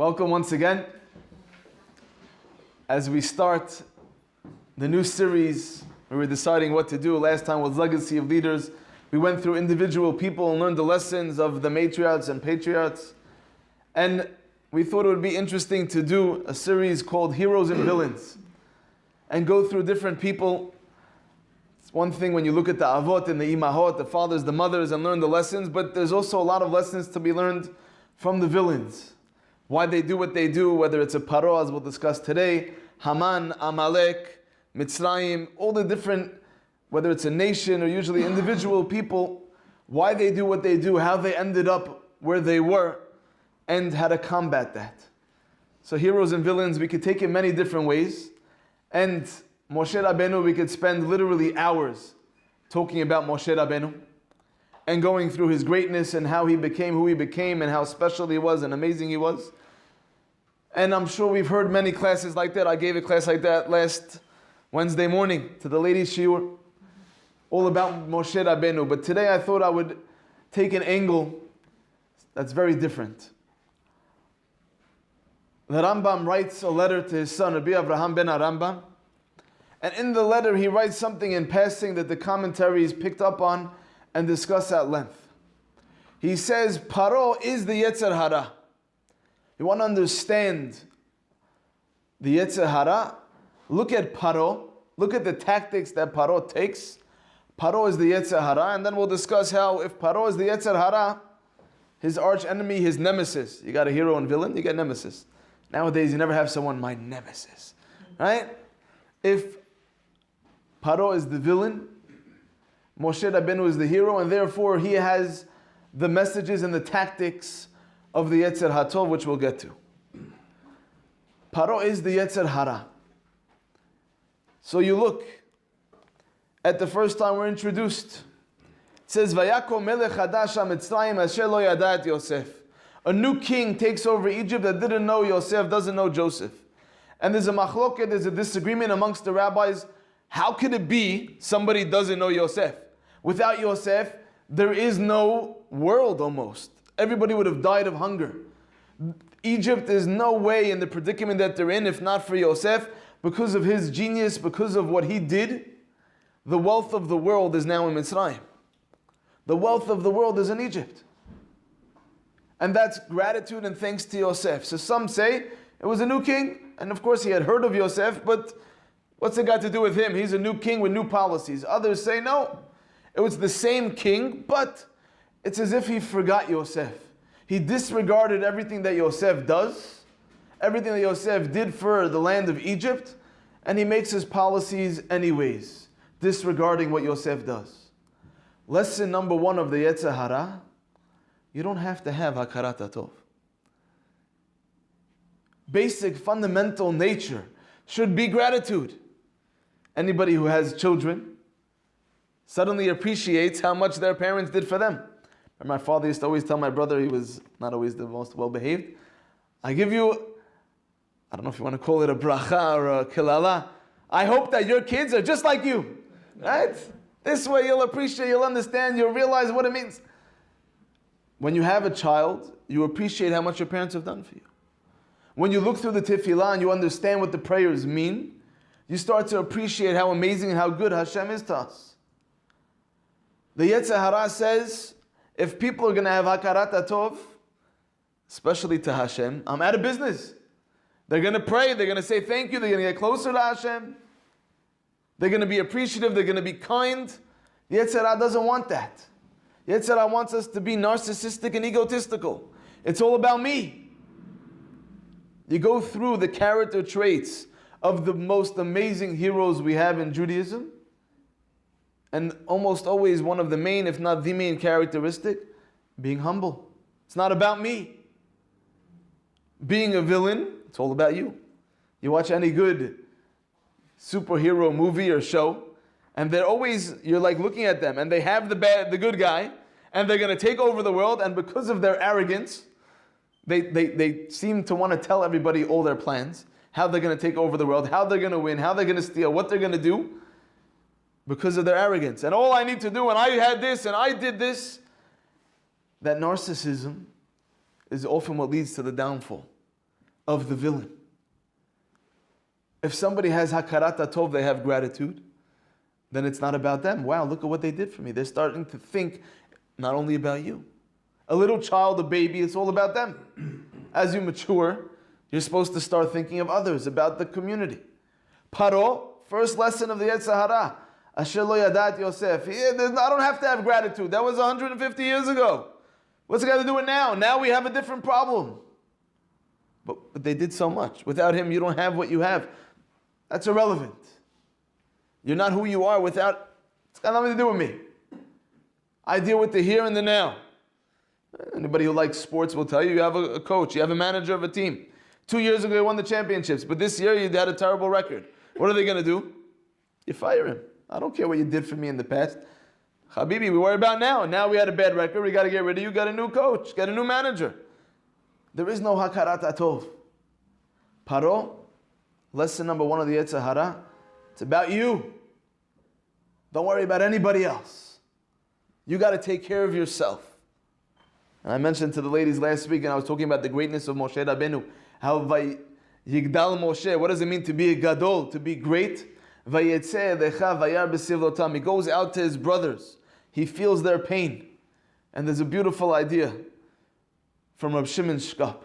Welcome once again. As we start the new series, we were deciding what to do. Last time was Legacy of Leaders. We went through individual people and learned the lessons of the matriarchs and patriarchs. And we thought it would be interesting to do a series called Heroes and Villains and go through different people. It's one thing when you look at the avot and the imahot, the fathers, the mothers, and learn the lessons, but there's also a lot of lessons to be learned from the villains. Why they do what they do, whether it's a Pharoah, as we'll discuss today, Haman, Amalek, Mitzrayim, all the different, whether it's a nation or usually individual people, why they do what they do, how they ended up where they were, and how to combat that. So heroes and villains, we could take it many different ways. And Moshe Rabbeinu, we could spend literally hours talking about Moshe Rabbeinu and going through his greatness and how he became who he became and how special he was and amazing he was. And I'm sure we've heard many classes like that. I gave a class like that last Wednesday morning to the ladies' shiur, all about Moshe Rabbeinu. But today I thought I would take an angle that's very different. The Rambam writes a letter to his son, Rabbi Avraham ben Rambam. And in the letter he writes something in passing that the commentaries picked up on and discuss at length. He says, Paro is the Yetzer Hara. You want to understand the Yetzer Hara? Look at Paro. Look at the tactics that Paro takes. Paro is the Yetzer Hara, and then we'll discuss how if Paro is the Yetzer Hara, his arch enemy, his nemesis. You got a hero and villain, you get nemesis. Nowadays, you never have someone, my nemesis. Right? If Paro is the villain, Moshe Rabbeinu is the hero, and therefore he has the messages and the tactics of the Yetzer HaTov, which we'll get to. Paro is the Yetzer Hara. So you look at the first time we're introduced. It says, Vayako melech hadash ha-Mitzrayim asher lo yada et Yosef. A new king takes over Egypt that didn't know Yosef, doesn't know Joseph. And there's a machloket, there's a disagreement amongst the rabbis. How could it be somebody doesn't know Yosef? Without Yosef, there is no world almost. Everybody would have died of hunger. Egypt is no way in the predicament that they're in if not for Yosef. Because of his genius, because of what he did, the wealth of the world is now in Mitzrayim. The wealth of the world is in Egypt. And that's gratitude and thanks to Yosef. So some say it was a new king, and of course he had heard of Yosef, but what's it got to do with him? He's a new king with new policies. Others say no. It was the same king, but it's as if he forgot Yosef. He disregarded everything that Yosef does, everything that Yosef did for the land of Egypt, and he makes his policies anyways, disregarding what Yosef does. Lesson number one of the Yetzer Hara, you don't have to have Hakarat HaTov. Basic, fundamental nature should be gratitude. Anybody who has children suddenly appreciates how much their parents did for them. And my father used to always tell my brother, he was not always the most well-behaved, I give you, I don't know if you want to call it a bracha or a kilala, I hope that your kids are just like you. Right? This way you'll appreciate, you'll understand, you'll realize what it means. When you have a child, you appreciate how much your parents have done for you. When you look through the tefillah and you understand what the prayers mean, you start to appreciate how amazing and how good Hashem is to us. The Yetzer Hara says, if people are going to have Hakarat HaTov, especially to Hashem, I'm out of business. They're going to pray, they're going to say thank you, they're going to get closer to Hashem. They're going to be appreciative, they're going to be kind. The Yetzer Hara doesn't want that. The Yetzer Hara wants us to be narcissistic and egotistical. It's all about me. You go through the character traits of the most amazing heroes we have in Judaism, and almost always one of the main, if not the main characteristic, being humble. It's not about me. Being a villain, it's all about you. You watch any good superhero movie or show, and they're always, you're like looking at them, and they have the good guy, and they're going to take over the world, and because of their arrogance, they seem to want to tell everybody all their plans, how they're going to take over the world, how they're going to win, how they're going to steal, what they're going to do, because of their arrogance. And all I need to do, and I had this, and I did this, that narcissism is often what leads to the downfall. of the villain. If somebody has hakarat tov, they have gratitude, then it's not about them. Wow, look at what they did for me. They're starting to think not only about you. A little child, a baby, it's all about them. As you mature, you're supposed to start thinking of others, about the community. Paro, first lesson of the Yetzer Hara. Asher lo yadat Yosef. I don't have to have gratitude. That was 150 years ago. What's it got to do with now? Now we have a different problem. But they did so much. Without him, you don't have what you have. That's irrelevant. You're not who you are without, it's got nothing to do with me. I deal with the here and the now. Anybody who likes sports will tell you, you have a coach, you have a manager of a team. 2 years ago, you won the championships, but this year you had a terrible record. What are they going to do? You fire him. I don't care what you did for me in the past. Habibi, we worry about now. Now we had a bad record, we got to get rid of you, got a new coach, got a new manager. There is no hakarat atov. Paro, lesson number 1 of the Yetzer Hara, it's about you. Don't worry about anybody else. You got to take care of yourself. And I mentioned to the ladies last week, and I was talking about the greatness of Moshe Rabbeinu. How Yigdal Moshe, what does it mean to be a gadol, to be great? He goes out to his brothers. He feels their pain. And there's a beautiful idea from Rab Shimon Shkop.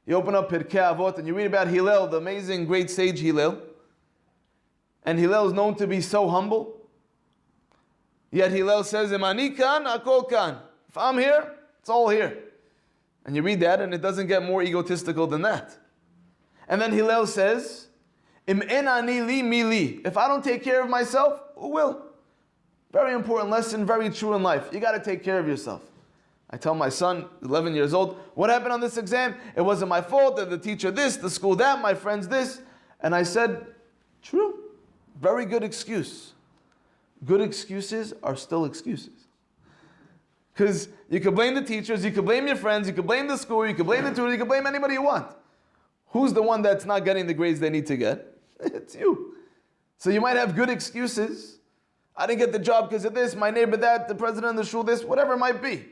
You open up Pirkei Avot and you read about Hillel, the amazing great sage Hillel. And Hillel is known to be so humble. Yet Hillel says, Im ani kan, akol kan. If I'm here, it's all here. And you read that and it doesn't get more egotistical than that. And then Hillel says, Im en ani li mi li. If I don't take care of myself, who will? Very important lesson, very true in life. You got to take care of yourself. I tell my son, 11 years old, what happened on this exam? It wasn't my fault, the teacher this, the school that, my friends this. And I said, true. Very good excuse. Good excuses are still excuses. Because you could blame the teachers, you could blame your friends, you could blame the school, you could blame the tutor, you could blame anybody you want. Who's the one that's not getting the grades they need to get? It's you. So you might have good excuses. I didn't get the job because of this, my neighbor that, the president of the shul this, whatever it might be.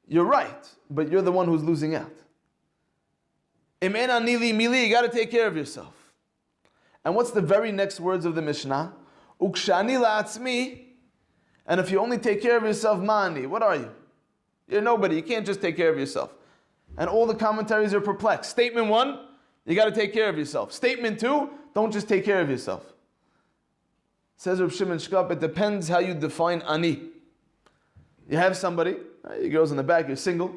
You're right, but you're the one who's losing out. Im en ani li mi li, you got to take care of yourself. And what's the very next words of the Mishnah? Ukshani la'atzmi. And if you only take care of yourself, ma'ani, what are you? You're nobody. You can't just take care of yourself. And all the commentaries are perplexed. Statement 1, you got to take care of yourself. Statement 2, don't just take care of yourself. Says Reb Shimon Shkop, it depends how you define ani. You have somebody, your girl's in the back, you're single,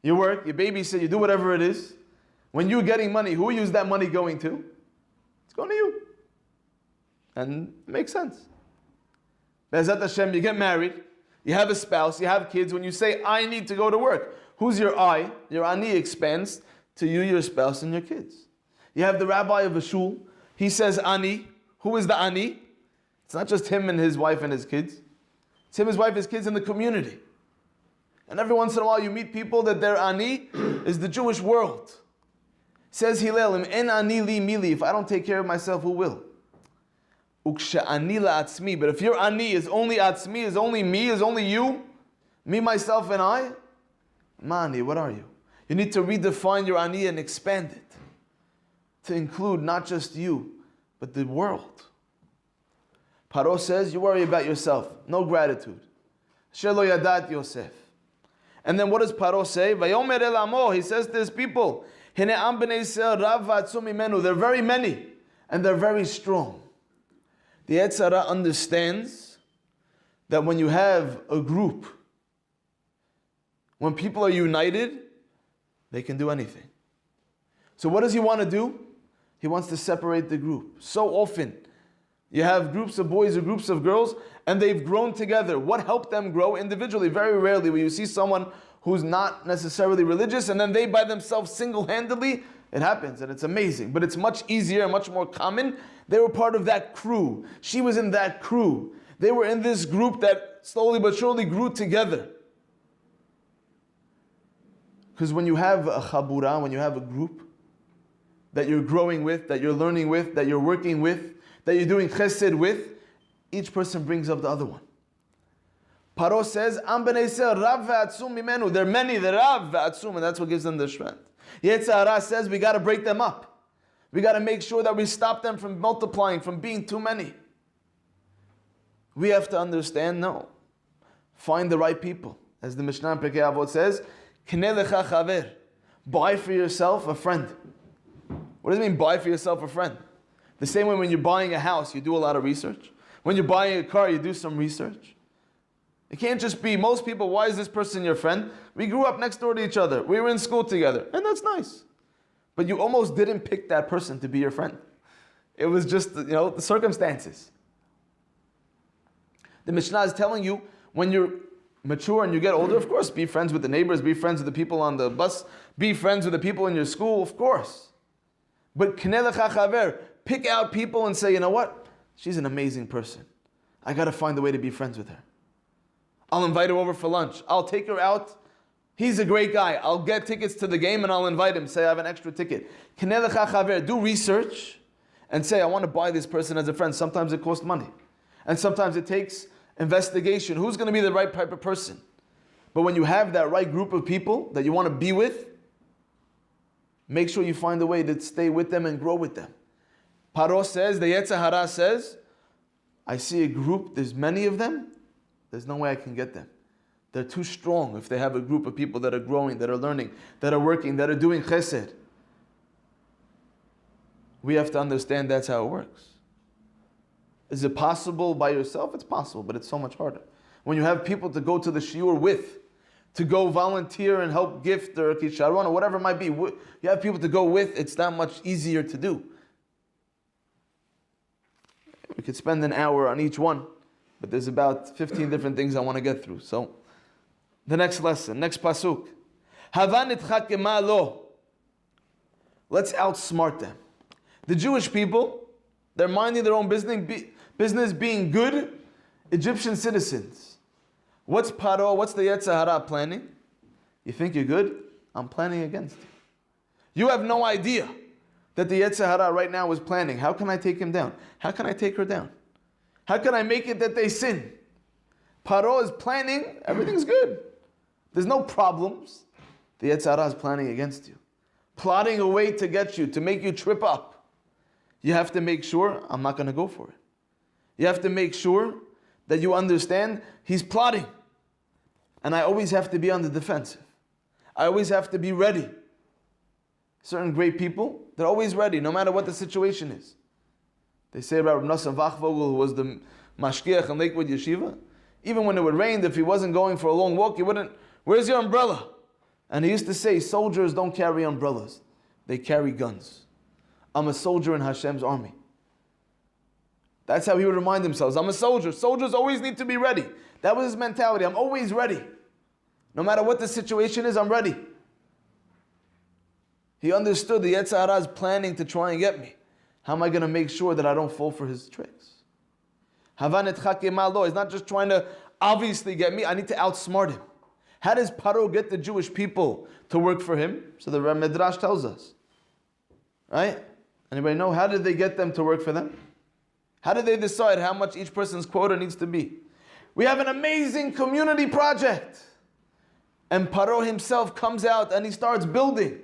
you work, you babysit, you do whatever it is. When you're getting money, who is that money going to? It's going to you. And it makes sense. Be'ezat Hashem, you get married, you have a spouse, you have kids. When you say, I need to go to work, who's your I? Your ani expands to you, your spouse, and your kids. You have the rabbi of a shul. He says ani. Who is the ani? It's not just him and his wife and his kids. It's him, his wife, his kids, in the community. And every once in a while you meet people that their ani is the Jewish world. Says Hillel, Im en ani li mi li. If I don't take care of myself, who will? Uksha ani la'atzmi. But if your ani is only atzmi, is only me, is only you, me, myself, and I, mani, what are you? You need to redefine your ani and expand it to include not just you, but the world. Paro says, you worry about yourself. No gratitude. Asher lo yadat Yosef. And then what does Paro say? Vayomer el amo. He says to his people, Hine am b'nei Yisrael rav v'atzum imenu. They're very many, and they're very strong. The Yetzer Hara understands that when you have a group, when people are united, they can do anything. So what does he want to do? He wants to separate the group. So often, you have groups of boys or groups of girls, and they've grown together. What helped them grow individually? Very rarely will you see someone who's not necessarily religious, and then they by themselves single-handedly, it happens, and it's amazing. But it's much easier and much more common. They were part of that crew. She was in that crew. They were in this group that slowly but surely grew together. Because when you have a chabura, when you have a group that you're growing with, that you're learning with, that you're working with, that you're doing chesed with, each person brings up the other one. Paro says, Am b'nei Yisrael rav v'atzum mimenu. They're many, they're rav v'atzum, and that's what gives them their strength. Yetzer Hara says we got to break them up. We got to make sure that we stop them from multiplying, from being too many. We have to understand, no. Find the right people. As the Mishnah in Pirkei Avot says, Kneh lecha chaver. Buy for yourself a friend. What does it mean, buy for yourself a friend? The same way when you're buying a house, you do a lot of research. When you're buying a car, you do some research. It can't just be, most people, why is this person your friend? We grew up next door to each other. We were in school together. And that's nice. But you almost didn't pick that person to be your friend. It was just, the circumstances. The Mishnah is telling you, when you're mature and you get older, of course, be friends with the neighbors, be friends with the people on the bus, be friends with the people in your school, of course. But Kneh lecha chaver, pick out people and say, you know what? She's an amazing person. I got to find a way to be friends with her. I'll invite her over for lunch. I'll take her out. He's a great guy. I'll get tickets to the game and I'll invite him. Say I have an extra ticket. Kneh lecha chaver, do research and say I want to buy this person as a friend. Sometimes it costs money. And sometimes it takes investigation. Who's going to be the right type of person? But when you have that right group of people that you want to be with, make sure you find a way to stay with them and grow with them. Paro says, the Yetzer Hara says, I see a group, there's many of them, there's no way I can get them. They're too strong if they have a group of people that are growing, that are learning, that are working, that are doing chesed. We have to understand that's how it works. Is it possible by yourself? It's possible, but it's so much harder. When you have people to go to the shiur with, to go volunteer and help gift or kisharon or whatever it might be, you have people to go with, it's that much easier to do. We could spend an hour on each one, but there's about 15 different things I want to get through. So, the next lesson, next pasuk. Hava nitchakema lo. Let's outsmart them. The Jewish people, they're minding their own business being good Egyptian citizens. What's Paro, what's the Yetzer Hara planning? You think you're good? I'm planning against you. You have no idea that the Yetzer Hara right now is planning. How can I take him down? How can I take her down? How can I make it that they sin? Paro is planning, everything's good. There's no problems. The Yetzer Hara is planning against you. Plotting a way to get you, to make you trip up. You have to make sure, I'm not going to go for it. You have to make sure that you understand he's plotting. And I always have to be on the defensive. I always have to be ready. Certain great people, they're always ready, no matter what the situation is. They say about Rav Nosson Wachvogel, who was the mashgiach in Lakewood Yeshiva, even when it would rain, if he wasn't going for a long walk, he wouldn't, where's your umbrella? And he used to say, soldiers don't carry umbrellas. They carry guns. I'm a soldier in Hashem's army. That's how he would remind himself. I'm a soldier. Soldiers always need to be ready. That was his mentality. I'm always ready. No matter what the situation is, I'm ready. He understood the Yetzer Hara is planning to try and get me. How am I going to make sure that I don't fall for his tricks? Havan etchake malo. He's not just trying to obviously get me. I need to outsmart him. How does Paro get the Jewish people to work for him? So the Midrash tells us. Right? Anybody know? How did they get them to work for them? How did they decide how much each person's quota needs to be? We have an amazing community project. And Paro himself comes out and he starts building.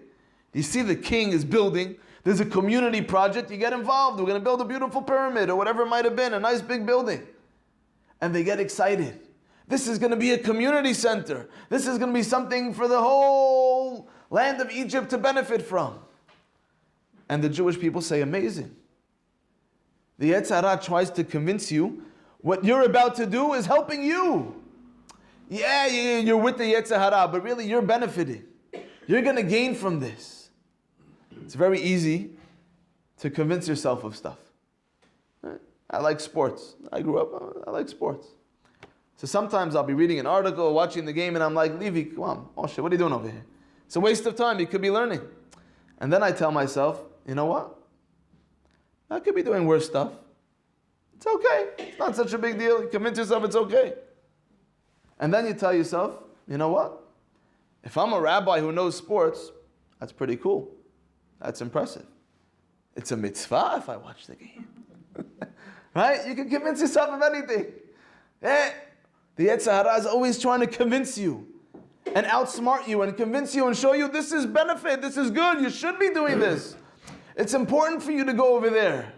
You see the king is building. There's a community project. You get involved. We're going to build a beautiful pyramid or whatever it might have been. A nice big building. And they get excited. This is going to be a community center. This is going to be something for the whole land of Egypt to benefit from. And the Jewish people say, amazing. The Yetzer Hara tries to convince you what you're about to do is helping you. Yeah, you're with the Yetzer Hara, but really you're benefiting. You're going to gain from this. It's very easy to convince yourself of stuff. I like sports. I grew up, I like sports. So sometimes I'll be reading an article, watching the game, and I'm like, Levi, come on, Moshe, what are you doing over here? It's a waste of time. You could be learning. And then I tell myself, you know what? I could be doing worse stuff. It's okay. It's not such a big deal. You convince yourself it's okay. And then you tell yourself, you know what? If I'm a rabbi who knows sports, that's pretty cool. That's impressive. It's a mitzvah if I watch the game. Right? You can convince yourself of anything. The Yetzer Hara is always trying to convince you. and outsmart you and convince you and show you this is benefit, this is good, you should be doing this. It's important for you to go over there,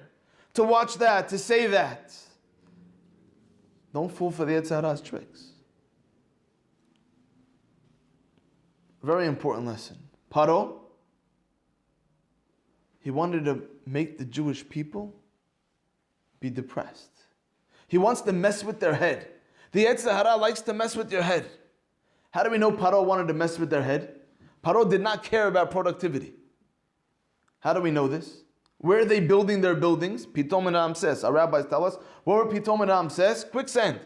to watch that, to say that. Don't fall for the Yetzer Hara's tricks. Very important lesson. Paro, he wanted to make the Jewish people be depressed. He wants to mess with their head. The Yetzer Hara likes to mess with your head. How do we know Paro wanted to mess with their head? Paro did not care about productivity. How do we know this? Where are they building their buildings? Pitom and Ramses. Our rabbis tell us, where were Pitom and Ramses? Quicksand.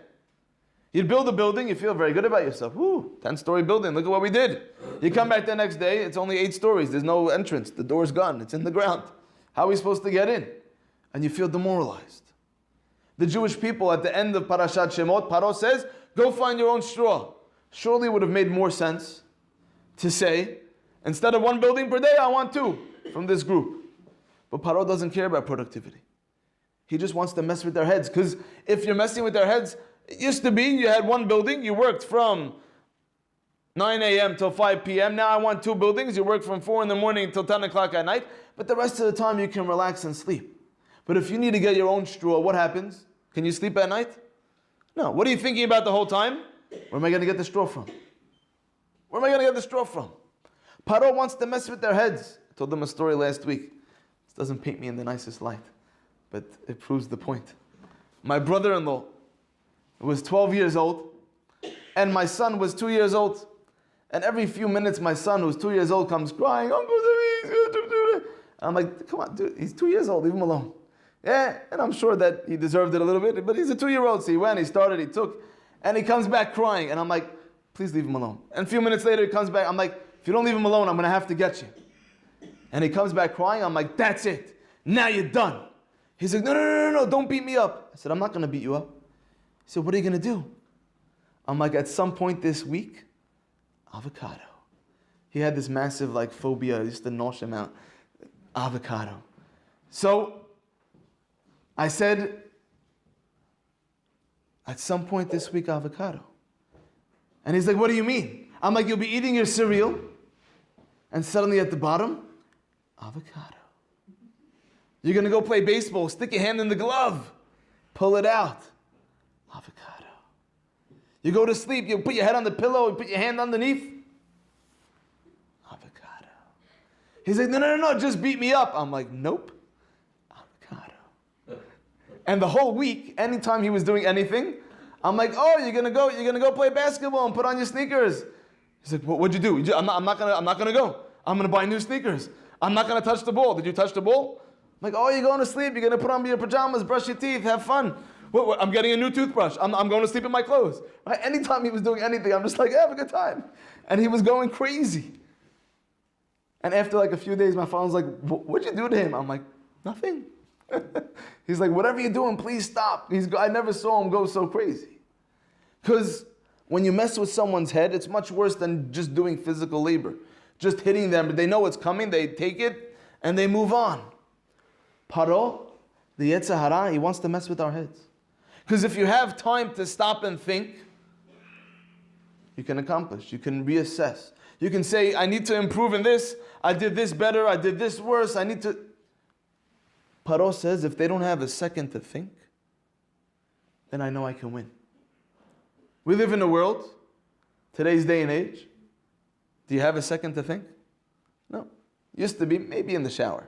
You'd build a building, you feel very good about yourself. Woo, 10-story building, look at what we did. You come back the next day, it's only 8 stories. There's no entrance. The door's gone. It's in the ground. How are we supposed to get in? And you feel demoralized. The Jewish people at the end of Parashat Shemot, Paro says, go find your own straw. Surely it would have made more sense to say, instead of 1 building per day, I want 2 from this group. But Paro doesn't care about productivity. He just wants to mess with their heads. Because if you're messing with their heads, it used to be you had 1 building, you worked from 9 a.m. till 5 p.m. Now I want 2 buildings, you work from 4 in the morning till 10 o'clock at night. But the rest of the time you can relax and sleep. But if you need to get your own straw, what happens? Can you sleep at night? No. What are you thinking about the whole time? Where am I going to get the straw from? Where am I going to get the straw from? Paro wants to mess with their heads. I told them a story last week. This doesn't paint me in the nicest light, but it proves the point. My brother-in-law was 12 years old, and my son was 2 years old. And every few minutes, my son, who's 2 years old, comes crying, Uncle David. And I'm like, come on, dude, he's 2 years old, leave him alone. Yeah, and I'm sure that he deserved it a little bit, but he's a 2-year-old, so he went, he started, he took, and he comes back crying, and I'm like, please leave him alone. And a few minutes later, he comes back, I'm like, if you don't leave him alone, I'm going to have to get you. And he comes back crying, I'm like, that's it, now you're done. He's like, no, don't beat me up. I said, I'm not going to beat you up. He said, what are you going to do? I'm like, at some point this week, avocado. He had this massive phobia, he used to nosh him out. Avocado. So, I said, at some point this week, avocado. And he's like, what do you mean? I'm like, you'll be eating your cereal, and suddenly at the bottom, avocado. You're going to go play baseball, stick your hand in the glove, pull it out, avocado. You go to sleep, you put your head on the pillow, you put your hand underneath, avocado. He's like, no, just beat me up. I'm like, nope. And the whole week, anytime he was doing anything, I'm like, oh, you're gonna go play basketball and put on your sneakers. He's like, what'd you do? I'm not gonna go. I'm gonna buy new sneakers. I'm not gonna touch the ball. Did you touch the ball? I'm like, oh, you're going to sleep. You're gonna put on your pajamas, brush your teeth, have fun. I'm getting a new toothbrush. I'm going to sleep in my clothes. Right? Anytime he was doing anything, I'm just like, have a good time. And he was going crazy. And after a few days, my father was like, what'd you do to him? I'm like, nothing. He's like, whatever you're doing, please stop. I never saw him go so crazy. Because when you mess with someone's head, it's much worse than just doing physical labor. Just hitting them, but they know it's coming, they take it, and they move on. Paro, the Yetzer Hara, he wants to mess with our heads. Because if you have time to stop and think, you can accomplish, you can reassess. You can say, I need to improve in this, I did this better, I did this worse, I need to... Paro says, if they don't have a second to think, then I know I can win. We live in a world, today's day and age, do you have a second to think? No. Used to be, maybe in the shower.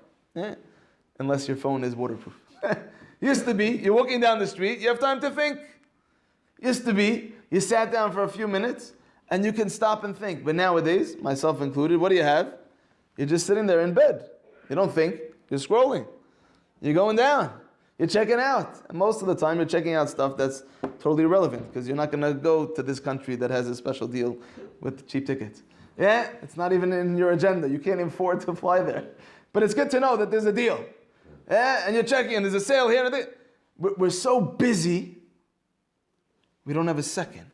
Unless your phone is waterproof. Used to be, you're walking down the street, you have time to think. Used to be, you sat down for a few minutes, and you can stop and think. But nowadays, myself included, what do you have? You're just sitting there in bed. You don't think, you're scrolling. You're going down. You're checking out. And most of the time, you're checking out stuff that's totally irrelevant because you're not going to go to this country that has a special deal with cheap tickets. Yeah, it's not even in your agenda. You can't afford to fly there. But it's good to know that there's a deal. Yeah, and you're checking, and there's a sale here and there. We're so busy, we don't have a second.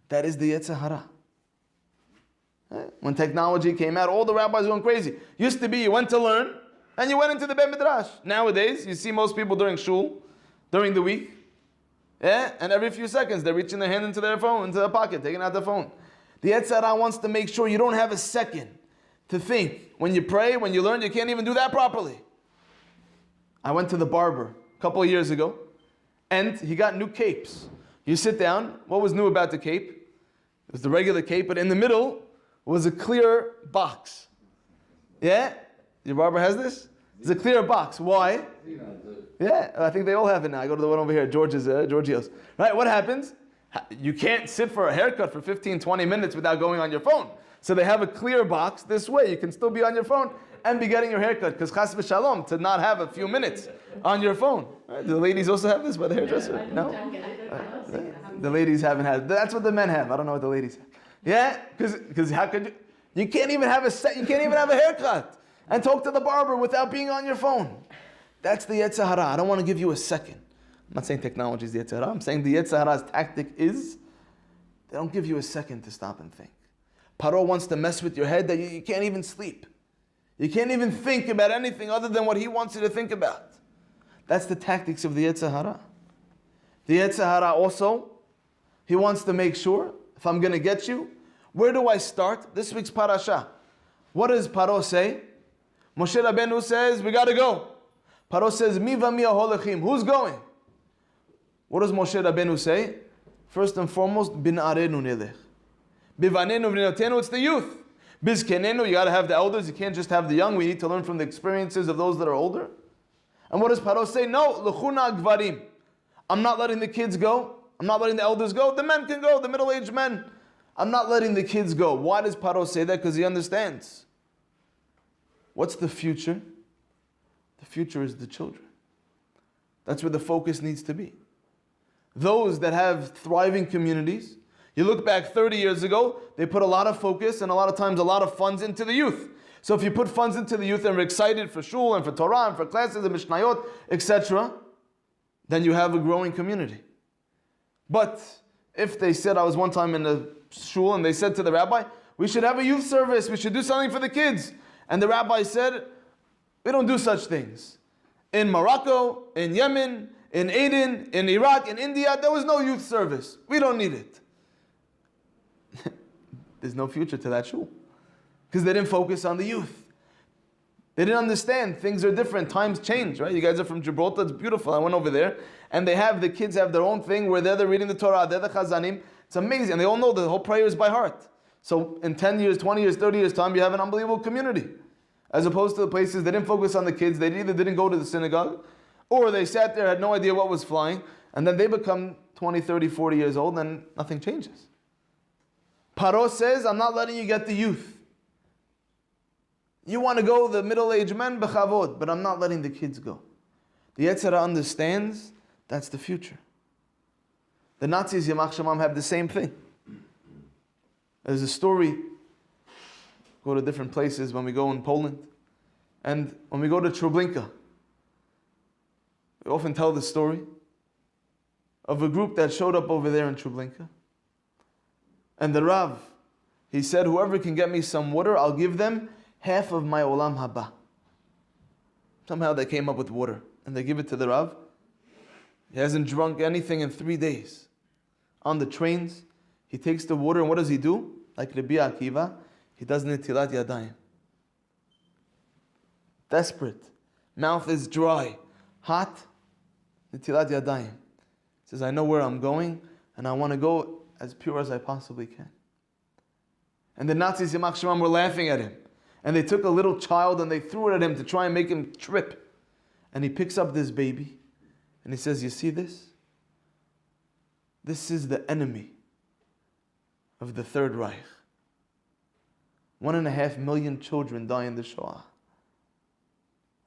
That is the Yetzer Hara. When technology came out, all the rabbis went crazy. Used to be, you went to learn, and you went into the Bet Midrash. Nowadays, you see most people during shul, during the week, and every few seconds they're reaching their hand into their phone, into their pocket, taking out their phone. The Yetzer Hara wants to make sure you don't have a second to think. When you pray, when you learn, you can't even do that properly. I went to the barber a couple of years ago, and he got new capes. You sit down, what was new about the cape? It was the regular cape, but in the middle was a clear box. Yeah? Your barber has this? It's a clear box. Why? Yeah, I think they all have it now. I go to the one over here, Giorgio's. Right, what happens? You can't sit for a haircut for 15, 20 minutes without going on your phone. So they have a clear box. This way you can still be on your phone and be getting your haircut. Because chas v'shalom, to not have a few minutes on your phone. Right? Do the ladies also have this by the hairdresser? No? The ladies haven't had it. That's what the men have. I don't know what the ladies have. Yeah? Because how could you? You can't even have you can't even have a haircut and talk to the barber without being on your phone. That's the Yetzer Hara. I don't want to give you a second. I'm not saying technology is the Yetzer Hara. I'm saying the Yetzer Hara's tactic is they don't give you a second to stop and think. Paro wants to mess with your head that you can't even sleep. You can't even think about anything other than what he wants you to think about. That's the tactics of the Yetzer Hara. The Yetzer Hara also, he wants to make sure, if I'm going to get you, where do I start? This week's parasha. What does Paro say? Moshe Rabbeinu says, we got to go. Paro says, mi va mi aholechim. Who's going? What does Moshe Rabbeinu say? First and foremost, bin arenu nelech. Bivanenu v'notenu, it's the youth. Bizkenenu, you got to have the elders. You can't just have the young. We need to learn from the experiences of those that are older. And what does Paro say? No, l'chuna gvarim. I'm not letting the kids go. I'm not letting the elders go. The men can go, the middle-aged men. I'm not letting the kids go. Why does Paro say that? Because he understands. What's the future? The future is the children. That's where the focus needs to be. Those that have thriving communities, you look back 30 years ago, they put a lot of focus and a lot of times a lot of funds into the youth. So if you put funds into the youth and we're excited for shul and for Torah and for classes and mishnayot, etc., then you have a growing community. But if they said, I was one time in a shul and they said to the rabbi, we should have a youth service, we should do something for the kids. And the rabbi said, we don't do such things. In Morocco, in Yemen, in Aden, in Iraq, in India, there was no youth service. We don't need it. There's no future to that shul. Because they didn't focus on the youth. They didn't understand. Things are different. Times change, right? You guys are from Gibraltar. It's beautiful. I went over there. And the kids have their own thing where they're reading the Torah. They're the chazanim. It's amazing. And they all know the whole prayers by heart. So in 10 years, 20 years, 30 years time, you have an unbelievable community. As opposed to the places they didn't focus on the kids. They either didn't go to the synagogue or they sat there, had no idea what was flying. And then they become 20, 30, 40 years old and nothing changes. Paro says, I'm not letting you get the youth. You want to go the middle-aged men, bechavod, but I'm not letting the kids go. The Yetzer Hara understands that's the future. The Nazis, Yamach Shemam, have the same thing. There's a story, go to different places when we go in Poland, and when we go to Treblinka, we often tell the story of a group that showed up over there in Treblinka. And the Rav, he said, whoever can get me some water, I'll give them half of my olam haba. Somehow they came up with water and they give it to the Rav. He hasn't drunk anything in 3 days. On the trains, he takes the water and what does he do? Like Rabbi Akiva, he does netilat yadayim. Desperate. Mouth is dry. Hot. Netilat yadayim. He says, I know where I'm going and I want to go as pure as I possibly can. And the Nazis, Yamach Shemam, were laughing at him. And they took a little child and they threw it at him to try and make him trip. And he picks up this baby and he says, you see this? This is the enemy of the Third Reich. 1.5 million children die in the Shoah.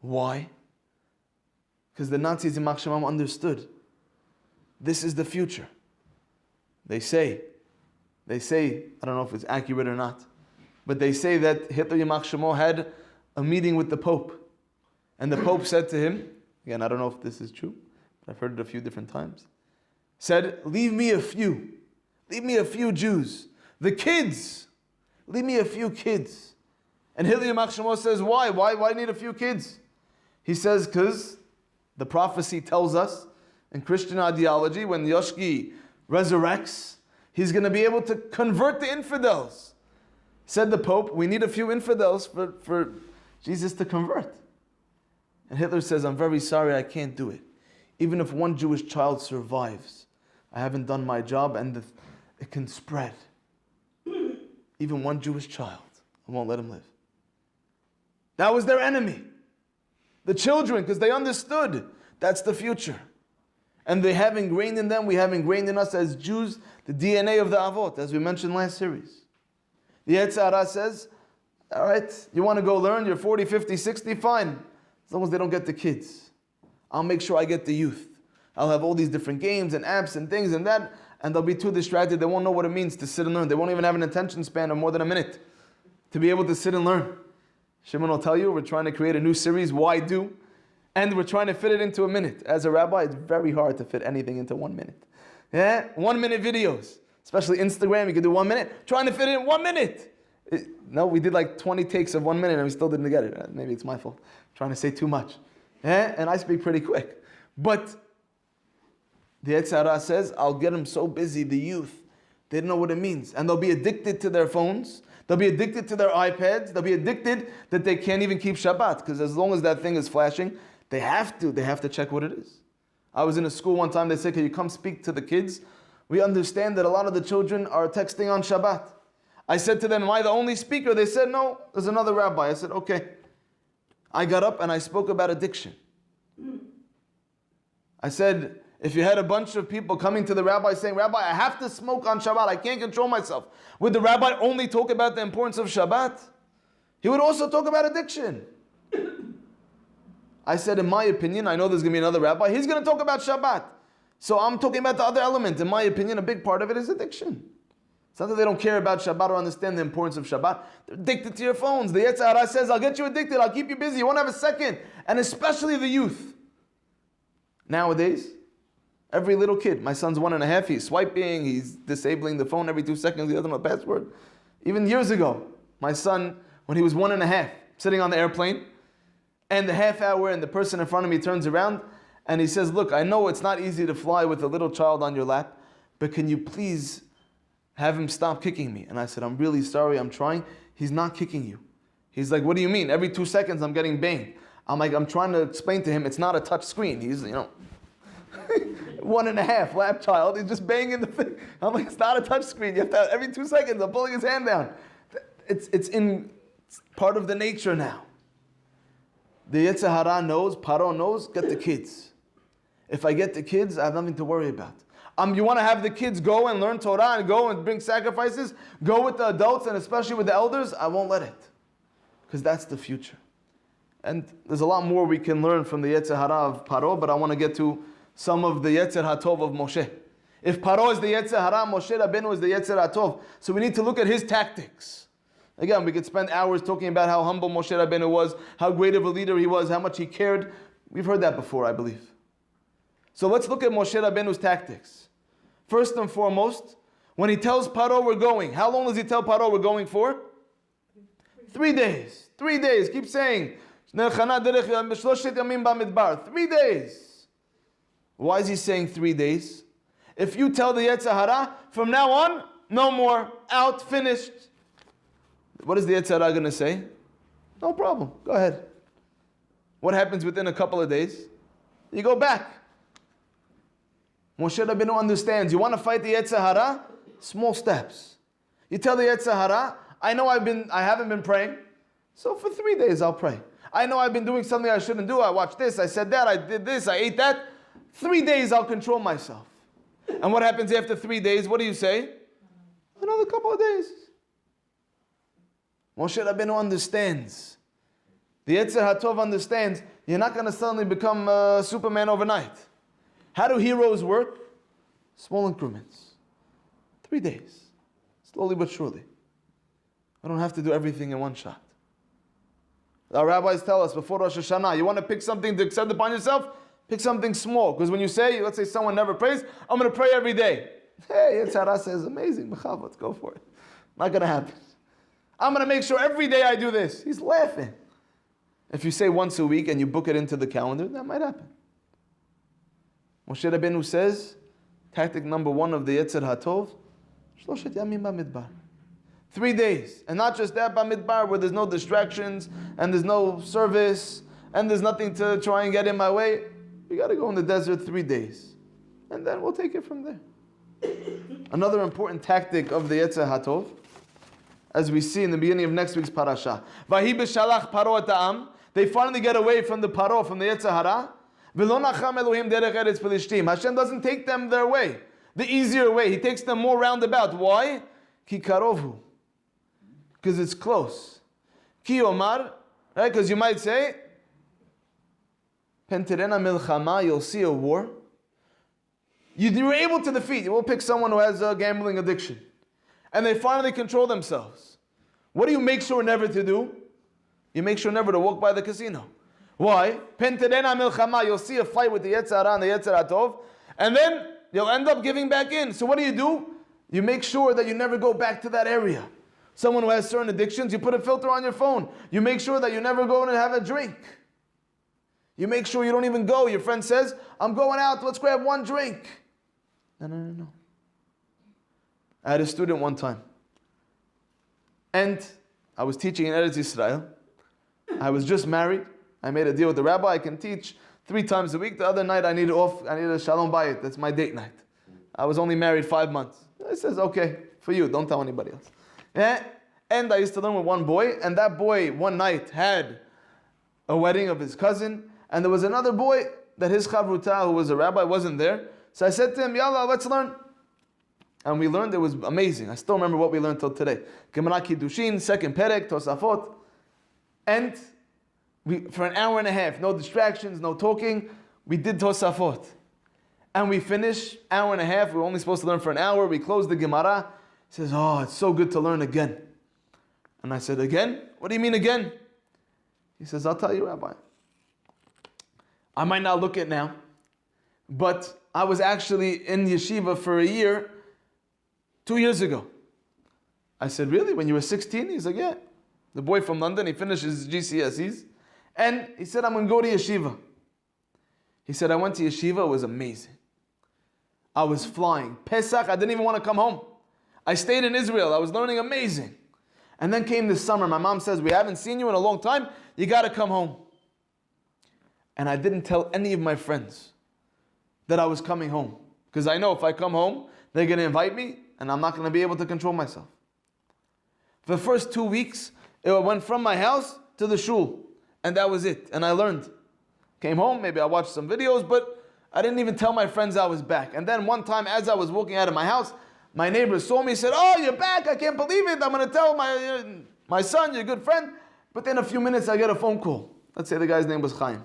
Why? Because the Nazis in Yamach Shemam understood this is the future. They say, I don't know if it's accurate or not, but they say that Hitler Yamach Shemo had a meeting with the Pope. And the Pope said to him, again, I don't know if this is true, but I've heard it a few different times, said, leave me a few Jews. The kids, leave me a few kids. And Hitler Yamach Shemo says, why? Why need a few kids? He says, because the prophecy tells us in Christian ideology, when Yoshki resurrects, He's going to be able to convert the infidels. Said the Pope, we need a few infidels for Jesus to convert. And Hitler says, I'm very sorry, I can't do it. Even if one Jewish child survives, I haven't done my job, and it can spread. Even one Jewish child, I won't let him live. That was their enemy. The children, because they understood that's the future. And they have ingrained in them, we have ingrained in us as Jews, the DNA of the Avot, as we mentioned last series. The Yetzer Hara says, all right, you want to go learn, you're 40, 50, 60, fine. As long as they don't get the kids. I'll make sure I get the youth. I'll have all these different games and apps and things and that, and they'll be too distracted. They won't know what it means to sit and learn. They won't even have an attention span of more than a minute to be able to sit and learn. Shimon will tell you, we're trying to create a new series, Why Do? And we're trying to fit it into a minute. As a rabbi, it's very hard to fit anything into 1 minute. Yeah? 1 minute videos. Especially Instagram, you can do 1 minute. Trying to fit it in 1 minute. No, we did like 20 takes of 1 minute and we still didn't get it. Maybe it's my fault. I'm trying to say too much. Yeah? And I speak pretty quick. But the Yetzer Hara says, I'll get them so busy, the youth. They don't know what it means. And they'll be addicted to their phones. They'll be addicted to their iPads. They'll be addicted that they can't even keep Shabbat. Because as long as that thing is flashing, they have to check what it is. I was in a school one time, they said, can you come speak to the kids? We understand that a lot of the children are texting on Shabbat. I said to them, am I the only speaker? They said, no, there's another rabbi. I said, okay. I got up and I spoke about addiction. I said, if you had a bunch of people coming to the rabbi saying, Rabbi, I have to smoke on Shabbat, I can't control myself. Would the rabbi only talk about the importance of Shabbat? He would also talk about addiction. I said, in my opinion, I know there's going to be another rabbi, he's going to talk about Shabbat. So I'm talking about the other element. In my opinion, a big part of it is addiction. It's not that they don't care about Shabbat or understand the importance of Shabbat. They're addicted to your phones. The Yetzer Hara says, I'll get you addicted, I'll keep you busy, you won't have a second. And especially the youth. Nowadays, every little kid, my son's 1.5, he's swiping, he's disabling the phone every 2 seconds, he doesn't know the password. Even years ago, my son, when he was 1.5, sitting on the airplane, and the half hour and the person in front of me turns around and he says, look, I know it's not easy to fly with a little child on your lap, but can you please have him stop kicking me? And I said, I'm really sorry, I'm trying. He's not kicking you. He's like, what do you mean? Every 2 seconds I'm getting banged. I'm like, I'm trying to explain to him, it's not a touch screen. He's, 1.5, lap child, he's just banging the thing. I'm like, it's not a touch screen. You have to, every 2 seconds, I'm pulling his hand down. It's part of the nature now. The Yetzer Hara knows, Paro knows, get the kids. If I get the kids, I have nothing to worry about. You want to have the kids go and learn Torah and go and bring sacrifices? Go with the adults and especially with the elders? I won't let it. Because that's the future. And there's a lot more we can learn from the Yetzer Hara of Paro, but I want to get to some of the Yetzer HaTov of Moshe. If Paro is the Yetzer Hara, Moshe Rabbeinu is the Yetzer HaTov. So we need to look at his tactics. Again, we could spend hours talking about how humble Moshe Rabbeinu was, how great of a leader he was, how much he cared. We've heard that before, I believe. So let's look at Moshe Rabbeinu's tactics. First and foremost, when he tells Paro we're going, how long does he tell Paro we're going for? 3 days. 3 days. Keep saying. 3 days. Why is he saying 3 days? If you tell the Yetzer Hara, from now on, no more, out, finished. What is the Yetzer Hara going to say? No problem, go ahead. What happens within a couple of days? You go back. Moshe Rabbeinu understands. You want to fight the Yetzer Hara? Small steps. You tell the Yetzer Hara, I know I haven't been praying, so for 3 days I'll pray. I know I've been doing something I shouldn't do. I watched this, I said that, I did this, I ate that. 3 days I'll control myself. And what happens after 3 days? What do you say? Another couple of days. Moshe Rabbeinu understands. The Yetzer HaTov understands. You're not going to suddenly become Superman overnight. How do heroes work? Small increments. 3 days. Slowly but surely. I don't have to do everything in one shot. Our rabbis tell us before Rosh Hashanah, you want to pick something to accept upon yourself? Pick something small. Because when you say, let's say someone never prays, I'm going to pray every day. Hey, Yetzer Hara says, amazing, let's go for it. Not going to happen. I'm going to make sure every day I do this. He's laughing. If you say once a week and you book it into the calendar, that might happen. Moshe Rabbeinu says, tactic number 1 of the Yetzer HaTov, Shloshet yamim bamidbar. 3 days. And not just that, bamidbar, where there's no distractions, and there's no service, and there's nothing to try and get in my way. We got to go in the desert 3 days. And then we'll take it from there. Another important tactic of the Yetzer HaTov, as we see in the beginning of next week's parasha. Vahi b'shalach Paro ta'am. They finally get away from the Paro, from the Yetzer Hara. V'lo nacham Elohim derech eretz Pelishtim. Hashem doesn't take them their way, the easier way. He takes them more roundabout. Why? Ki karovhu. Because it's close. Ki omar. Right? Because you might say, Penterena milchama, you'll see a war. You were able to defeat. You will pick someone who has a gambling addiction. And they finally control themselves. What do you make sure never to do? You make sure never to walk by the casino. Why? Penterena milchama, you'll see a fight with the Yetzer Hara and the Yetzer HaTov, and then you'll end up giving back in. So what do? You make sure that you never go back to that area. Someone who has certain addictions, you put a filter on your phone. You make sure that you never go in and have a drink. You make sure you don't even go. Your friend says, I'm going out, let's grab one drink. No. I had a student one time. And I was teaching in Eretz Yisrael. I was just married. I made a deal with the rabbi. I can teach 3 times a week. The other night I needed off. I needed a shalom bayit. That's my date night. I was only married 5 months. I says, okay, for you. Don't tell anybody else. Yeah? And I used to learn with one boy. And that boy one night had a wedding of his cousin. And there was another boy that his chavruta, who was a rabbi, wasn't there. So I said to him, Yalla, let's learn. And we learned. It was amazing. I still remember what we learned till today. Gemara Kiddushin, second perek, Tosafot. And for an hour and a half, no distractions, no talking, we did Tosafot. And we finished, hour and a half, we were only supposed to learn for an hour, we closed the Gemara. He says, oh, it's so good to learn again. And I said, again? What do you mean again? He says, I'll tell you, Rabbi. I might not look it now, but I was actually in yeshiva for a year, 2 years ago. I said, really? When you were 16? He's like, yeah. The boy from London, he finished his GCSEs. And he said, I'm going to go to yeshiva. He said, I went to yeshiva, it was amazing. I was flying. Pesach, I didn't even want to come home. I stayed in Israel, I was learning amazing. And then came this summer, my mom says, we haven't seen you in a long time, you got to come home. And I didn't tell any of my friends that I was coming home. Because I know if I come home, they're going to invite me, and I'm not going to be able to control myself. For the first 2 weeks, it went from my house to the shul. And that was it. And I learned. Came home, maybe I watched some videos, but I didn't even tell my friends I was back. And then one time, as I was walking out of my house, my neighbor saw me, said, oh, you're back, I can't believe it. I'm going to tell my son, your good friend. But then a few minutes, I get a phone call. Let's say the guy's name was Chaim.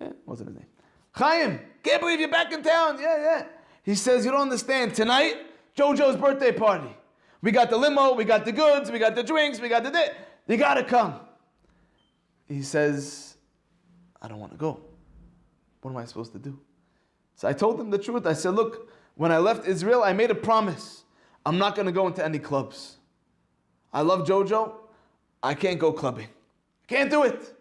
Yeah, wasn't his name. Chaim, can't believe you're back in town. Yeah. He says, you don't understand. Tonight, Jojo's birthday party. We got the limo, we got the goods, we got the drinks, we got the day. You got to come. He says, I don't want to go. What am I supposed to do? So I told him the truth. I said, look, when I left Israel, I made a promise. I'm not going to go into any clubs. I love Jojo. I can't go clubbing. Can't do it.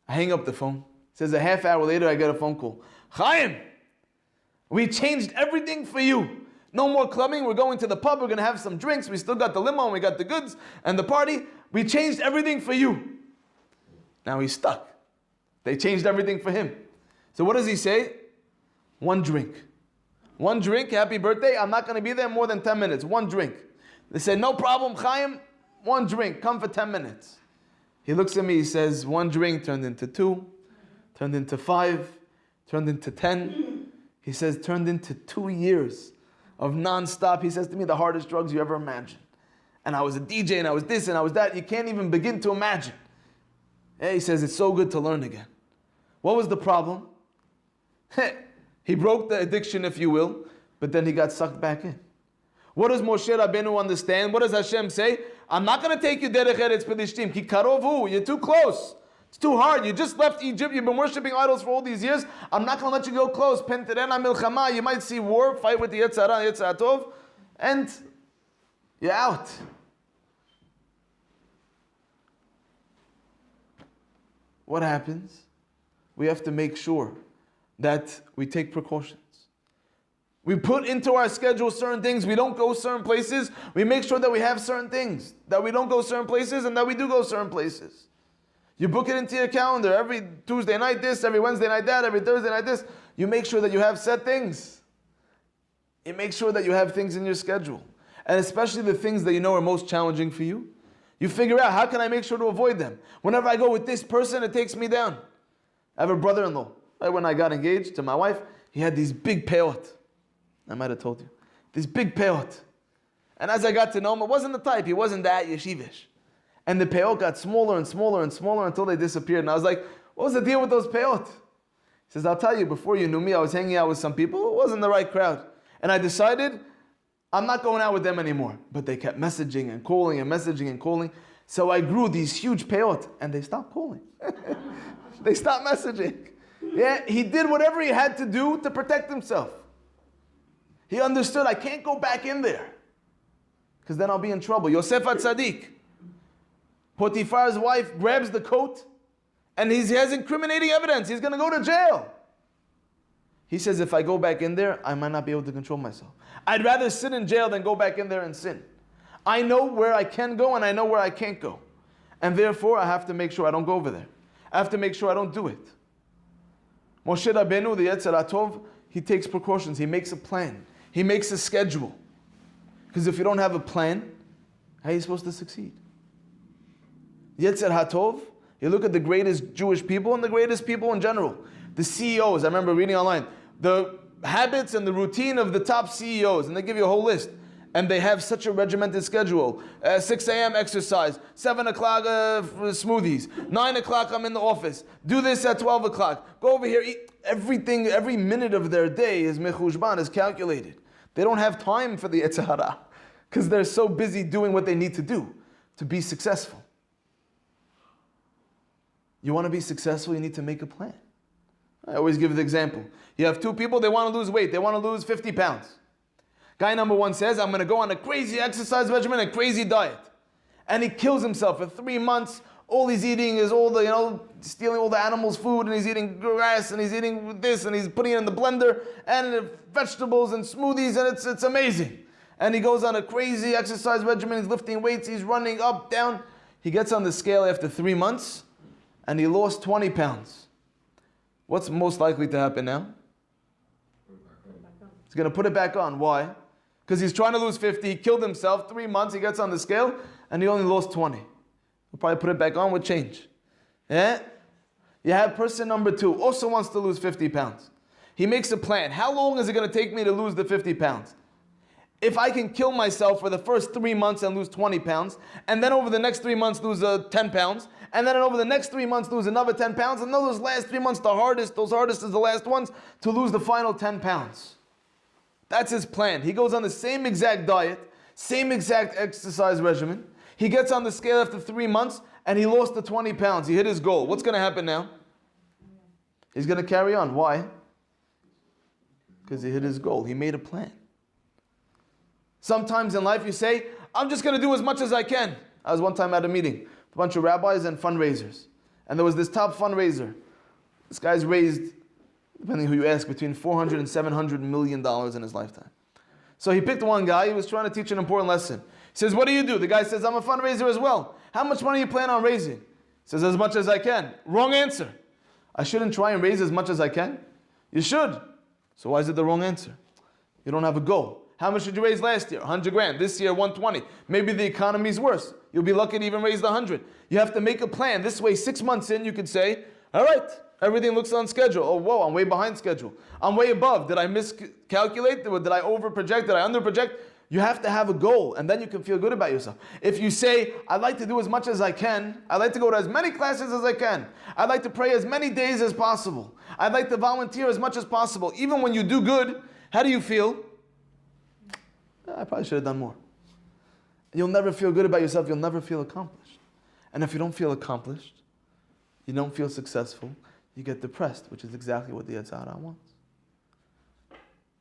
I hang up the phone. Says a half hour later, I get a phone call. Chaim, we changed everything for you. No more clubbing. We're going to the pub. We're going to have some drinks. We still got the limo and we got the goods and the party. We changed everything for you. Now he's stuck. They changed everything for him. So what does he say? One drink. One drink, happy birthday. I'm not going to be there more than 10 minutes. One drink. They said, no problem, Chaim. One drink. Come for 10 minutes. He looks at me. He says, one drink turned into 2, turned into 5, turned into 10. He says, turned into 2 years of non-stop. He says to me, the hardest drugs you ever imagined. And I was a DJ and I was this and I was that. You can't even begin to imagine. Yeah, he says, it's so good to learn again. What was the problem? He broke the addiction, if you will, but then he got sucked back in. What does Moshe Rabbeinu understand? What does Hashem say? I'm not going to take you derech eretz Pelishtim. Ki karovu. You're too close. It's too hard. You just left Egypt. You've been worshiping idols for all these years. I'm not going to let you go close. Penterena milchama. You might see war, fight with the Yetzer Hara, Yetzer HaTov, and you're out. What happens? We have to make sure that we take precautions. We put into our schedule certain things. We don't go certain places. We make sure that we have certain things, that we don't go certain places and that we do go certain places. You book it into your calendar. Every Tuesday night this, every Wednesday night that, every Thursday night this. You make sure that you have set things. You make sure that you have things in your schedule. And especially the things that you know are most challenging for you. You figure out, how can I make sure to avoid them? Whenever I go with this person, it takes me down. I have a brother-in-law. Right when I got engaged to my wife, he had these big peyot. I might have told you. These big peyot. And as I got to know him, it wasn't the type. He wasn't that yeshivish. And the peyot got smaller and smaller and smaller until they disappeared. And I was like, what was the deal with those peyot? He says, I'll tell you, before you knew me, I was hanging out with some people. It wasn't the right crowd. And I decided, I'm not going out with them anymore. But they kept messaging and calling and messaging and calling. So I grew these huge peyot. And they stopped calling. They stopped messaging. Yeah, he did whatever he had to do to protect himself. He understood, I can't go back in there, because then I'll be in trouble. Yosef HaTzadik, Potiphar's wife, grabs the coat, and he has incriminating evidence. He's going to go to jail. He says, if I go back in there, I might not be able to control myself. I'd rather sit in jail than go back in there and sin. I know where I can go, and I know where I can't go. And therefore, I have to make sure I don't go over there. I have to make sure I don't do it. Moshe Rabbeinu, the Yetzer HaTov, he takes precautions. He makes a plan. He makes a schedule. Because if you don't have a plan, how are you supposed to succeed? Yetzer HaTov, you look at the greatest Jewish people and the greatest people in general. The CEOs, I remember reading online, the habits and the routine of the top CEOs, and they give you a whole list. And they have such a regimented schedule. 6 a.m. exercise, 7 o'clock smoothies, 9 o'clock I'm in the office, do this at 12 o'clock, go over here, eat. Everything, every minute of their day is mechushban, is calculated. They don't have time for the Yetzer Hara because they're so busy doing what they need to do to be successful. You want to be successful, you need to make a plan. I always give the example. You have two people, they want to lose weight, they want to lose 50 pounds. Guy number one says, I'm going to go on a crazy exercise regimen, a crazy diet. And he kills himself for 3 months. All he's eating is all the, stealing all the animals' food, and he's eating grass, and he's eating this, and he's putting it in the blender, and vegetables and smoothies, and it's amazing. And he goes on a crazy exercise regimen, he's lifting weights, he's running up, down. He gets on the scale after 3 months, and he lost 20 pounds. What's most likely to happen now? He's going to put it back on. Why? Because he's trying to lose 50, he killed himself, 3 months, he gets on the scale, and he only lost 20. He'll probably put it back on with change. Yeah? You have person number two, also wants to lose 50 pounds. He makes a plan. How long is it going to take me to lose the 50 pounds? If I can kill myself for the first 3 months and lose 20 pounds, and then over the next 3 months lose 10 pounds, and then over the next 3 months lose another 10 pounds, and those last 3 months those hardest is the last ones, to lose the final 10 pounds. That's his plan. He goes on the same exact diet, same exact exercise regimen. He gets on the scale after 3 months, and he lost the 20 pounds. He hit his goal. What's going to happen now? He's going to carry on. Why? Because he hit his goal. He made a plan. Sometimes in life you say, I'm just going to do as much as I can. I was one time at a meeting, a bunch of rabbis and fundraisers. And there was this top fundraiser. This guy's raised, depending who you ask, between $400 and $700 million in his lifetime. So he picked one guy. He was trying to teach an important lesson. He says, what do you do? The guy says, I'm a fundraiser as well. How much money do you plan on raising? He says, as much as I can. Wrong answer. I shouldn't try and raise as much as I can? You should. So why is it the wrong answer? You don't have a goal. How much did you raise last year? 100 grand. This year, 120. Maybe the economy's worse. You'll be lucky to even raise the 100. You have to make a plan. This way, 6 months in, you could say, all right, everything looks on schedule. Oh, whoa, I'm way behind schedule. I'm way above. Did I miscalculate? Did I overproject? Did I underproject? You have to have a goal, and then you can feel good about yourself. If you say, I'd like to do as much as I can, I'd like to go to as many classes as I can, I'd like to pray as many days as possible, I'd like to volunteer as much as possible, even when you do good, how do you feel? I probably should have done more. You'll never feel good about yourself, you'll never feel accomplished. And if you don't feel accomplished, you don't feel successful, you get depressed, which is exactly what the Yetzer Hara wants.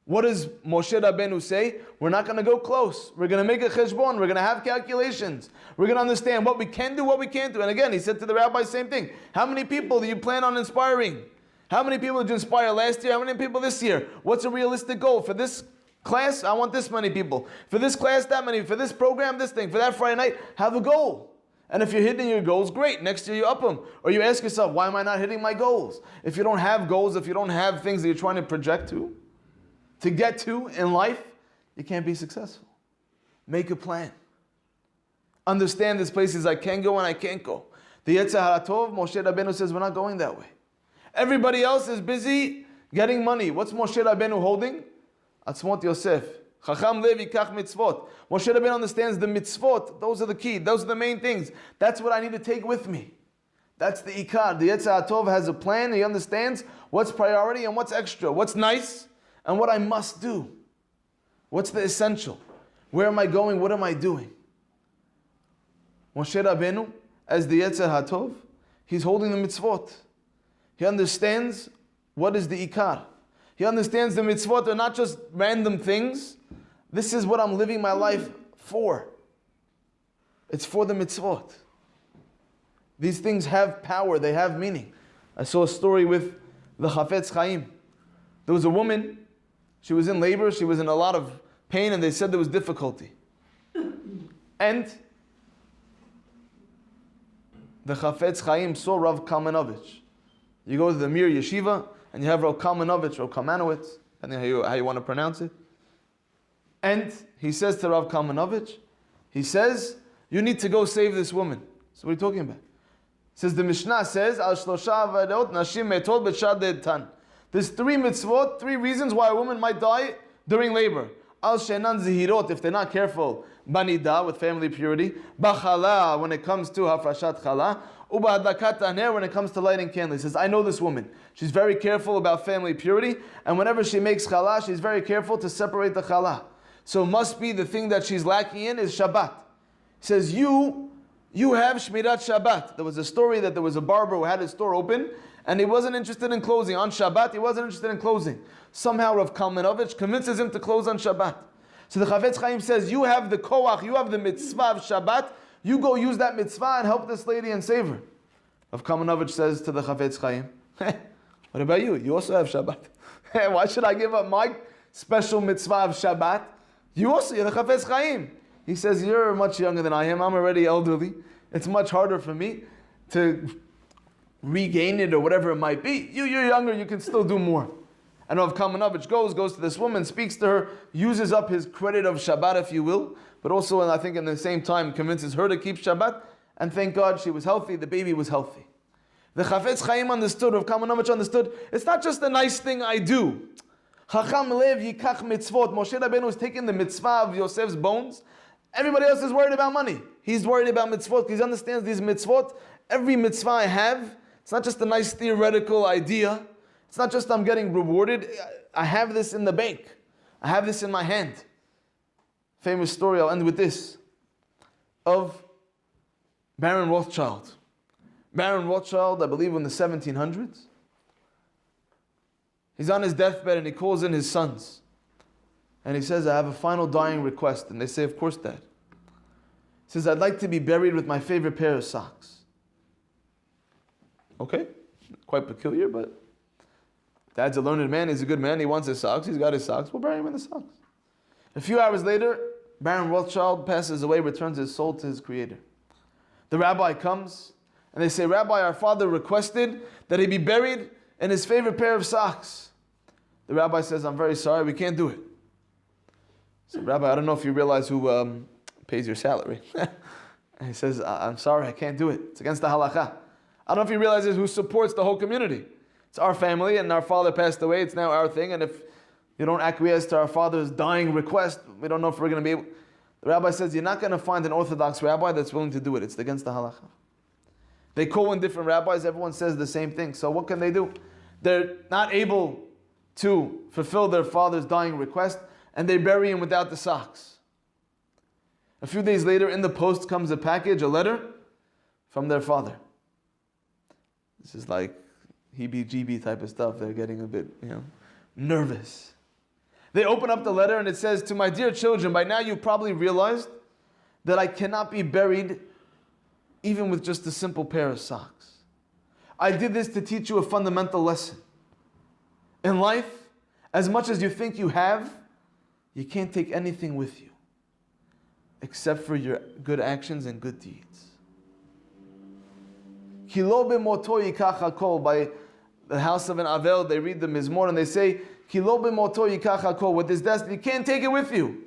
What does Moshe Rabbeinu say? We're not going to go close. We're going to make a cheshbon. We're going to have calculations. We're going to understand what we can do, what we can't do. And again, he said to the rabbi, same thing. How many people do you plan on inspiring? How many people did you inspire last year? How many people this year? What's a realistic goal? For this class, I want this many people. For this class, that many. For this program, this thing. For that Friday night, have a goal. And if you're hitting your goals, great. Next year you up them. Or you ask yourself, why am I not hitting my goals? If you don't have goals, if you don't have things that you're trying to project to get to in life, you can't be successful. Make a plan. Understand there's places I can go and I can't go. The Yetzer Hara Tov, Moshe Rabbeinu says we're not going that way. Everybody else is busy getting money. What's Moshe Rabbeinu holding? Atzmot Yosef. Chacham lev yikach mitzvot. Moshe Rabbeinu understands the mitzvot. Those are the key. Those are the main things. That's what I need to take with me. That's the ikar. The Yetzer Hara Tov has a plan. He understands what's priority and what's extra. What's nice and what I must do. What's the essential? Where am I going? What am I doing? Moshe Rabbeinu, as the Yetzer Hara Tov, he's holding the mitzvot. He understands what is the ikar. He understands the mitzvot are not just random things. This is what I'm living my life for. It's for the mitzvot. These things have power. They have meaning. I saw a story with the Chafetz Chaim. There was a woman. She was in labor. She was in a lot of pain, and they said there was difficulty. And the Chafetz Chaim saw Rav Kalmanovich. You go to the Mir Yeshiva, and you have Rav Kalmanovich, or Kalmanowitz, depending how you want to pronounce it. And he says to Rav Kalmanovich, he says, you need to go save this woman. So what are you talking about? He says, the Mishnah says, Al shlosha avadot nashim metot b'shad de'etan. There's 3 mitzvot, 3 reasons why a woman might die during labor. Al shenan zihirot, if they're not careful, banida, with family purity. B'chala, when it comes to hafrashat chala. Uba hadakat taner, when it comes to lighting candles. He says, I know this woman. She's very careful about family purity, and whenever she makes chala, she's very careful to separate the chala. So must be the thing that she's lacking in is Shabbat. He says, you have Shmirat Shabbat. There was a story that there was a barber who had his store open, and he wasn't interested in closing. On Shabbat, he wasn't interested in closing. Somehow Rav Kalmanovich convinces him to close on Shabbat. So the Chafetz Chaim says, you have the koach, you have the mitzvah of Shabbat, you go use that mitzvah and help this lady and save her. Rav Kalmanovich says to the Chafetz Chaim, what about you? You also have Shabbat. Why should I give up my special mitzvah of Shabbat? You're the Chafetz Chaim. He says, you're much younger than I am. I'm already elderly. It's much harder for me to regain it or whatever it might be. You're younger, you can still do more. And Rav Kalmanovich goes to this woman, speaks to her, uses up his credit of Shabbat, if you will, but also, and I think in the same time, convinces her to keep Shabbat. And thank God she was healthy, the baby was healthy. The Chafetz Chaim understood, Rav Kalmanovich understood, it's not just a nice thing I do. Chacham lev yikach mitzvot. Moshe Rabbeinu is taking the mitzvah of Yosef's bones. Everybody else is worried about money. He's worried about mitzvot because he understands these mitzvot. Every mitzvah I have, it's not just a nice theoretical idea. It's not just I'm getting rewarded. I have this in the bank. I have this in my hand. Famous story, I'll end with this, of Baron Rothschild. Baron Rothschild, I believe in the 1700s. He's on his deathbed and he calls in his sons. And he says, I have a final dying request. And they say, of course, Dad. He says, I'd like to be buried with my favorite pair of socks. Okay, quite peculiar, but Dad's a learned man, he's a good man, he wants his socks, he's got his socks, we'll bury him in the socks. A few hours later, Baron Rothschild passes away, returns his soul to his creator. The rabbi comes, and they say, Rabbi, our father requested that he be buried in his favorite pair of socks. The rabbi says, I'm very sorry, we can't do it. So, Rabbi, I don't know if you realize who pays your salary. And he says, I'm sorry, I can't do it. It's against the halakha. I don't know if you realize who supports the whole community. It's our family, and our father passed away. It's now our thing, and if you don't acquiesce to our father's dying request, we don't know if we're going to be able. The rabbi says, you're not going to find an Orthodox rabbi that's willing to do it. It's against the halakha. They call in different rabbis. Everyone says the same thing. So what can they do? They're not able to fulfill their father's dying request, and they bury him without the socks. A few days later, in the post comes a package, a letter from their father. This is like heebie-jeebie type of stuff. They're getting a bit, nervous. They open up the letter and it says, to my dear children, by now you probably realized that I cannot be buried even with just a simple pair of socks. I did this to teach you a fundamental lesson. In life, as much as you think you have, you can't take anything with you except for your good actions and good deeds. Kilo b'moto yikach hakol. By the house of an Avel, they read the Mizmor and they say, Kilo b'moto yikach hakol. With his death, you can't take it with you.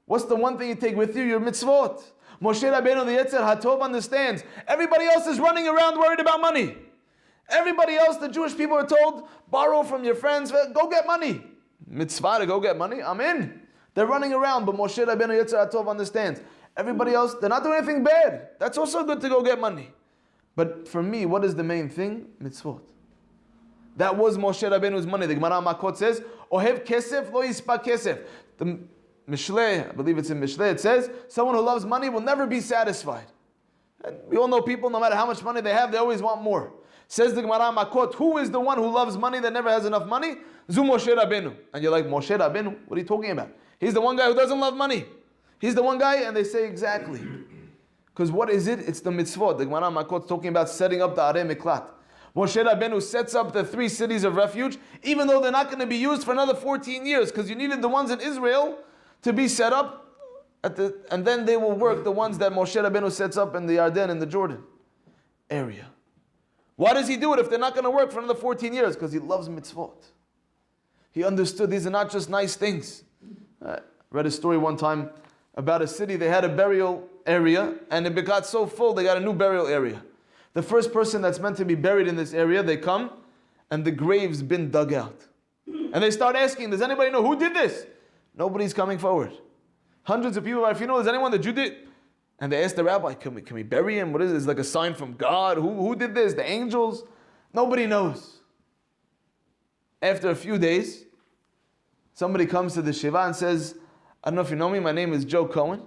What's the one thing you take with you? Your mitzvot. Moshe Rabbeinu, the Yetzer HaTov, understands. Everybody else is running around worried about money. Everybody else, the Jewish people are told, borrow from your friends, go get money. Mitzvah to go get money, I'm in. They're running around, but Moshe Rabbeinu, Yetzer HaTov, understands. Everybody else, they're not doing anything bad. That's also good to go get money. But for me, what is the main thing? Mitzvot. That was Moshe Rabbeinu's money. The Gemara Makot says, Ohev kesef lo yispa kesef. The Mishlei, I believe it's in Mishlei, it says, someone who loves money will never be satisfied. And we all know people, no matter how much money they have, they always want more. Says the Gemara Makot, who is the one who loves money that never has enough money? Zu Moshe Rabbeinu. And you're like, Moshe Rabbeinu? What are you talking about? He's the one guy who doesn't love money. He's the one guy, and they say exactly. Because what is it? It's the mitzvot. The Gemara Makot is talking about setting up the Arei Miklat. Moshe Rabbeinu sets up the 3 cities of refuge, even though they're not going to be used for another 14 years, because you needed the ones in Israel to be set up, and then they will work the ones that Moshe Rabbeinu sets up in the Yarden and the Jordan area. Why does he do it if they're not going to work for another 14 years? Because he loves mitzvot. He understood these are not just nice things. I read a story one time about a city. They had a burial area, and it got so full they got a new burial area. The first person that's meant to be buried in this area, they come, and the grave's been dug out. And they start asking, does anybody know who did this? Nobody's coming forward. Hundreds of people, if you know, is anyone that you did? And they asked the rabbi, can we bury him? What is it? It's like a sign from God. Who did this? The angels? Nobody knows. After a few days, somebody comes to the Shiva and says, I don't know if you know me, my name is Joe Cohen.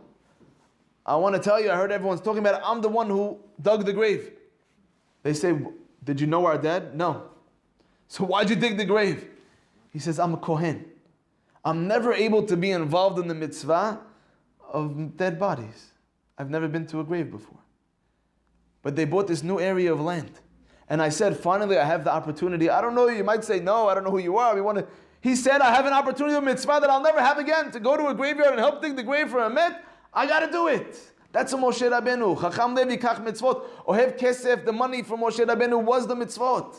I want to tell you, I heard everyone's talking about it. I'm the one who dug the grave. They say, did you know our dad? No. So why'd you dig the grave? He says, I'm a Kohen. I'm never able to be involved in the mitzvah of dead bodies. I've never been to a grave before. But they bought this new area of land. And I said, finally I have the opportunity. I don't know, you might say, no, I don't know who you are. He said, I have an opportunity of mitzvah that I'll never have again, to go to a graveyard and help dig the grave for a met. I got to do it. That's a Moshe Rabbeinu. Chacham levi kach mitzvot. Ohev kesef, the money from Moshe Rabbeinu was the mitzvot.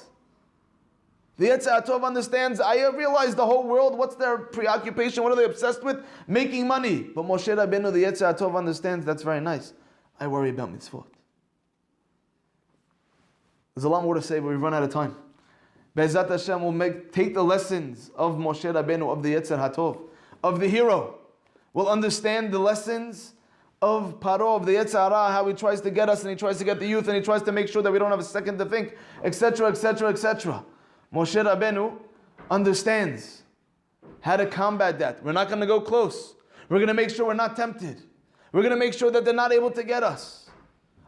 The Yetzer HaTov understands, I realize the whole world, what's their preoccupation? What are they obsessed with? Making money. But Moshe Rabbeinu, the Yetzer HaTov understands, that's very nice. I worry about mitzvot. There's a lot more to say, but we've run out of time. Be'ezat Hashem will take the lessons of Moshe Rabbeinu, of the Yetzer HaTov, of the hero. We'll understand the lessons of Pharoah, of the Yetzer Hara, how he tries to get us, and he tries to get the youth, and he tries to make sure that we don't have a second to think, etc., etc., etc. Moshe Rabbeinu understands how to combat that. We're not going to go close. We're going to make sure we're not tempted. We're going to make sure that they're not able to get us.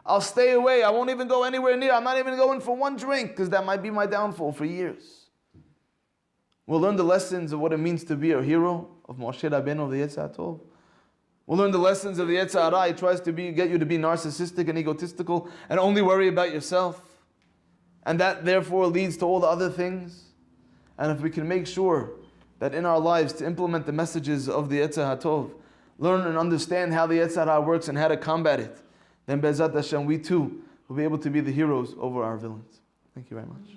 I'll stay away. I won't even go anywhere near. I'm not even going for one drink, because that might be my downfall for years. We'll learn the lessons of what it means to be a hero of Moshe Rabbeinu, of the Yetzer HaTov. We'll learn the lessons of the Yetzer Hara. He tries to get you to be narcissistic and egotistical and only worry about yourself. And that therefore leads to all the other things. And if we can make sure that in our lives to implement the messages of the Yetzer HaTov, learn and understand how the Yetzer Hara works and how to combat it, then Be'ezat Hashem, we too will be able to be the heroes over our villains. Thank you very much.